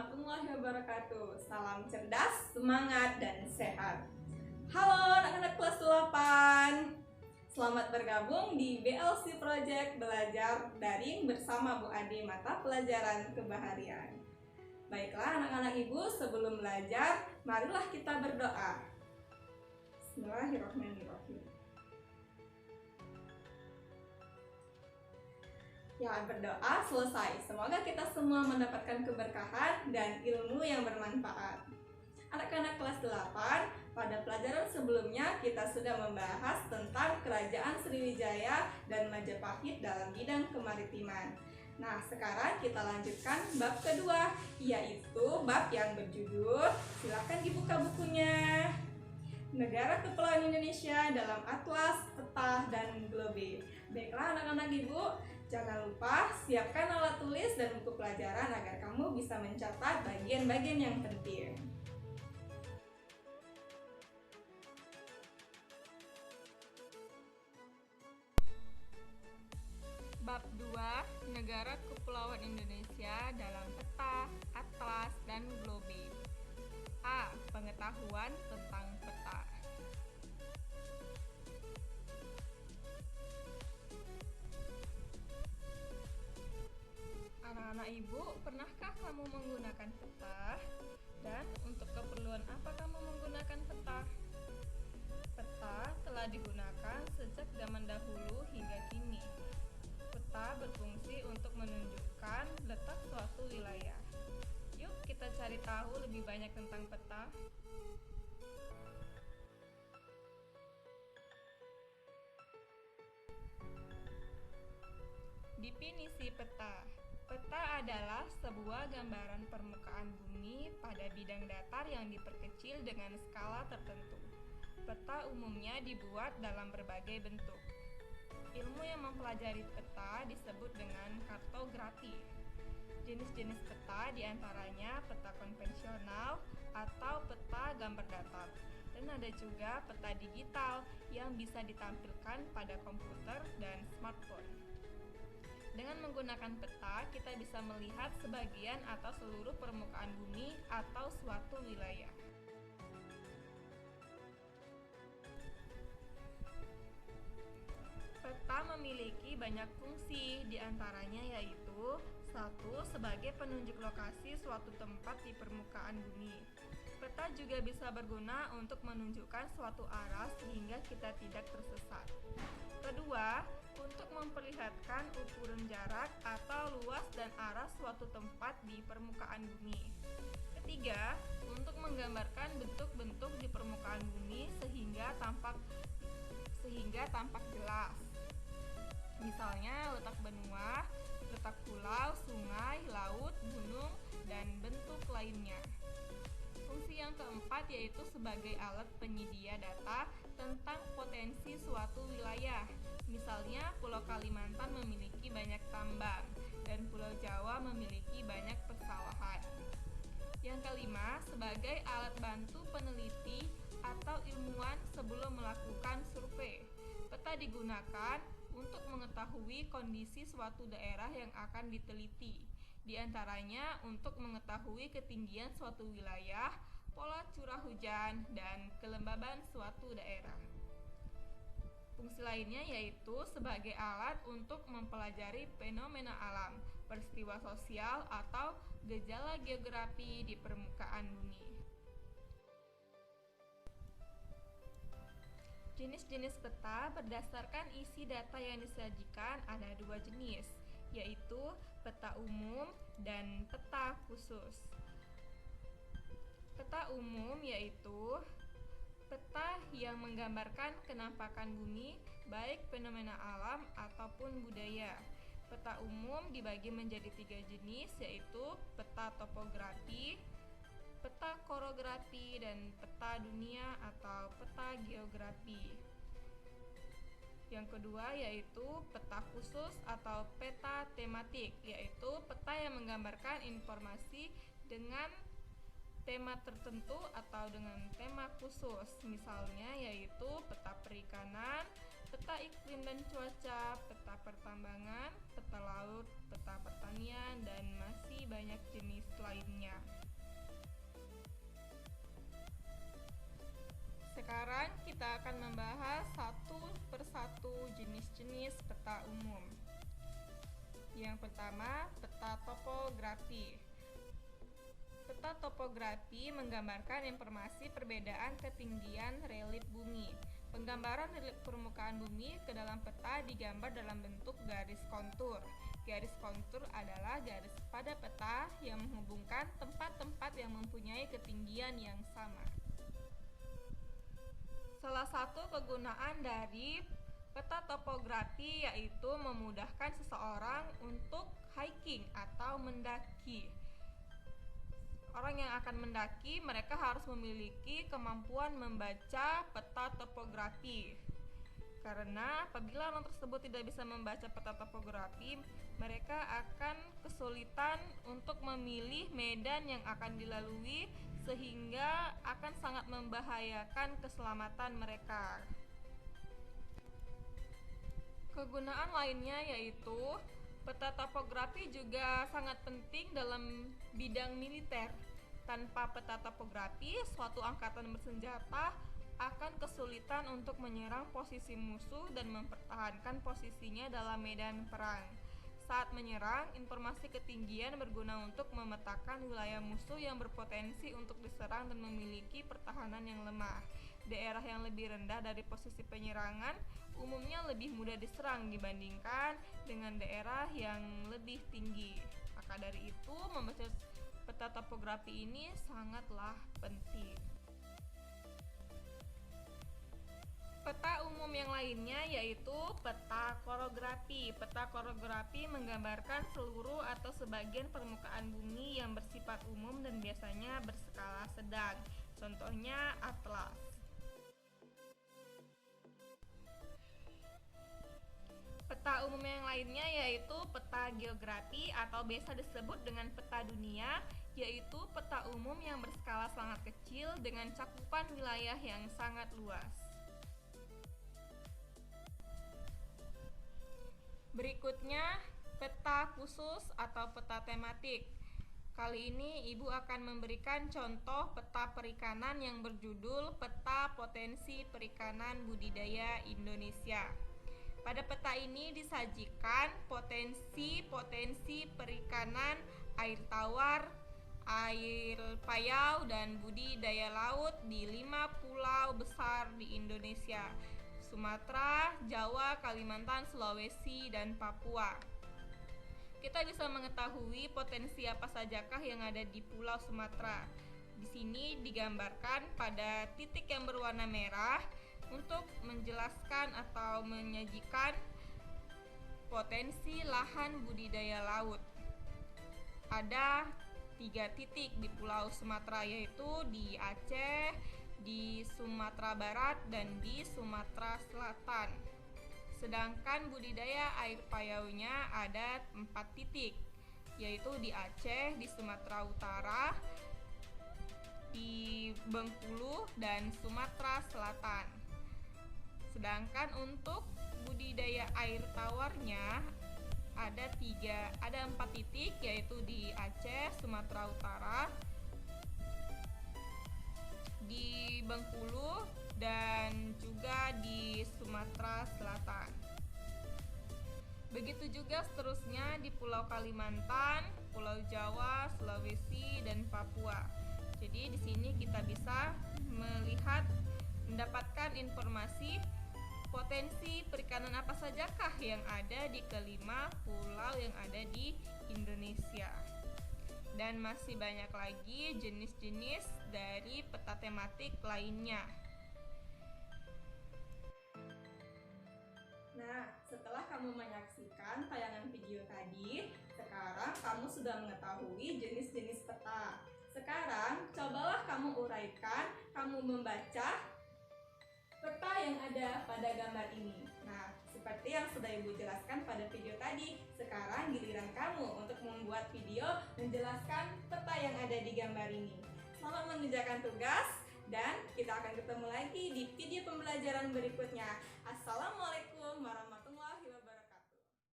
warahmatullahi wabarakatuh. Salam cerdas, semangat, dan sehat. Halo anak-anak kelas 8. Selamat bergabung di BLC Project Belajar Daring bersama Bu Ade mata pelajaran kebaharian. Baiklah anak-anak ibu, sebelum belajar, marilah kita berdoa. Bismillahirrahmanirrahim. Ya, berdoa selesai. Semoga kita semua mendapatkan keberkahan dan ilmu yang bermanfaat. Anak-anak kelas 8, pada pelajaran sebelumnya kita sudah membahas tentang Kerajaan Sriwijaya dan Majapahit dalam bidang kemaritiman. Nah, sekarang kita lanjutkan bab kedua, yaitu bab yang berjudul, silakan dibuka bukunya, Negara Kepulauan Indonesia dalam Atlas, Peta, dan Globe. Baiklah anak-anak ibu, jangan lupa siapkan alat tulis dan buku pelajaran agar kamu bisa mencatat bagian-bagian yang penting. Bab 2, Negara Kepulauan Indonesia dalam Peta, Atlas, dan Globe. A. Pengetahuan tentang peta. Anak-anak ibu, pernahkah kamu menggunakan peta? Dan untuk keperluan apa kamu menggunakan peta? Peta telah digunakan sejak zaman dahulu hingga kini. Peta berfungsi untuk menunjukkan letak suatu wilayah. Yuk kita cari tahu lebih banyak tentang peta. Definisi peta. Peta adalah sebuah gambaran permukaan bumi pada bidang datar yang diperkecil dengan skala tertentu. Peta umumnya dibuat dalam berbagai bentuk. Ilmu yang mempelajari peta disebut dengan kartografi. Jenis-jenis peta diantaranya peta konvensional atau peta gambar datar. Dan ada juga peta digital yang bisa ditampilkan pada komputer dan smartphone. Dengan menggunakan peta, kita bisa melihat sebagian atau seluruh permukaan bumi atau suatu wilayah. Peta memiliki banyak fungsi, diantaranya yaitu 1. Sebagai penunjuk lokasi suatu tempat di permukaan bumi. Peta juga bisa berguna untuk menunjukkan suatu arah sehingga kita tidak tersesat. Kedua, untuk memperlihatkan ukuran jarak atau luas dan arah suatu tempat di permukaan bumi. Ketiga, untuk menggambarkan bentuk-bentuk di permukaan bumi sehingga tampak jelas. Misalnya letak benua, letak pulau, sungai, laut, gunung, dan bentuk lainnya. Fungsi yang keempat yaitu sebagai alat penyedia data tentang potensi suatu wilayah. Misalnya Pulau Kalimantan memiliki banyak tambang dan Pulau Jawa memiliki banyak persawahan. Yang kelima, sebagai alat bantu peneliti atau ilmuwan sebelum melakukan survei. Peta digunakan untuk mengetahui kondisi suatu daerah yang akan diteliti. Di antaranya untuk mengetahui ketinggian suatu wilayah, pola curah hujan, dan kelembaban suatu daerah. Fungsi lainnya yaitu sebagai alat untuk mempelajari fenomena alam, peristiwa sosial, atau gejala geografi di permukaan bumi. Jenis-jenis peta berdasarkan isi data yang disajikan ada 2 jenis, yaitu peta umum dan peta khusus. Peta umum yaitu peta yang menggambarkan kenampakan bumi, baik fenomena alam ataupun budaya. Peta umum dibagi menjadi 3 jenis, yaitu peta topografi, peta korografi, dan peta dunia atau peta geografi. Yang kedua yaitu peta khusus atau peta tematik, yaitu peta yang menggambarkan informasi dengan tema tertentu atau dengan tema khusus. Misalnya yaitu peta perikanan, peta iklim dan cuaca, peta pertambangan, peta laut, peta pertanian, dan masih banyak jenis lainnya. Sekarang kita akan membahas satu persatu jenis-jenis peta umum. Yang pertama, peta topografi. Peta topografi menggambarkan informasi perbedaan ketinggian relief bumi. Penggambaran relief permukaan bumi ke dalam peta digambar dalam bentuk garis kontur. Garis kontur adalah garis pada peta yang menghubungkan tempat-tempat yang mempunyai ketinggian yang sama. Salah satu kegunaan dari peta topografi yaitu memudahkan seseorang untuk hiking atau mendaki. Orang yang akan mendaki, mereka harus memiliki kemampuan membaca peta topografi. Karena apabila orang tersebut tidak bisa membaca peta topografi, mereka akan kesulitan untuk memilih medan yang akan dilalui, sehingga akan sangat membahayakan keselamatan mereka. Kegunaan lainnya yaitu peta topografi juga sangat penting dalam bidang militer. Tanpa peta topografi, suatu angkatan bersenjata akan kesulitan untuk menyerang posisi musuh dan mempertahankan posisinya dalam medan perang. Saat menyerang, informasi ketinggian berguna untuk memetakan wilayah musuh yang berpotensi untuk diserang dan memiliki pertahanan yang lemah. Daerah yang lebih rendah dari posisi penyerangan umumnya lebih mudah diserang dibandingkan dengan daerah yang lebih tinggi. Maka dari itu, membaca peta topografi ini sangatlah penting. Peta umum yang lainnya yaitu peta korografi. Peta korografi menggambarkan seluruh atau sebagian permukaan bumi yang bersifat umum dan biasanya berskala sedang. Contohnya atlas. Peta umum yang lainnya yaitu peta geografi atau biasa disebut dengan peta dunia, yaitu peta umum yang berskala sangat kecil dengan cakupan wilayah yang sangat luas. Berikutnya, peta khusus atau peta tematik. Kali ini Ibu akan memberikan contoh peta perikanan yang berjudul Peta Potensi Perikanan Budidaya Indonesia. Pada peta ini disajikan potensi-potensi perikanan, air tawar, air payau, dan budidaya laut di 5 pulau besar di Indonesia: Sumatera, Jawa, Kalimantan, Sulawesi, dan Papua. Kita bisa mengetahui potensi apa sajakah yang ada di Pulau Sumatera. Di sini digambarkan pada titik yang berwarna merah untuk menjelaskan atau menyajikan potensi lahan budidaya laut. Ada 3 titik di Pulau Sumatera, yaitu di Aceh, di Sumatera Barat, dan di Sumatera Selatan. Sedangkan budidaya air payaunya ada 4 titik, yaitu di Aceh, di Sumatera Utara, di Bengkulu, dan Sumatera Selatan. Sedangkan untuk budidaya air tawarnya ada 4 titik, yaitu di Aceh, Sumatera Utara, di Bengkulu, dan juga di Sumatera Selatan. Begitu juga seterusnya di Pulau Kalimantan, Pulau Jawa, Sulawesi, dan Papua. Jadi di sini kita bisa mendapatkan informasi potensi perikanan apa sajakah yang ada di kelima pulau yang ada di Indonesia. Dan masih banyak lagi jenis-jenis dari peta tematik lainnya. Nah, setelah kamu menyaksikan tayangan video tadi, sekarang kamu sudah mengetahui jenis-jenis peta. Sekarang, cobalah kamu uraikan, kamu membaca peta yang ada pada gambar ini. Nah, seperti yang sudah Ibu jelaskan pada video tadi, sekarang giliran kamu untuk membuat video menjelaskan peta yang ada di gambar ini. Selamat mengerjakan tugas Dan kita akan ketemu lagi di video pembelajaran berikutnya. Assalamualaikum warahmatullahi wabarakatuh.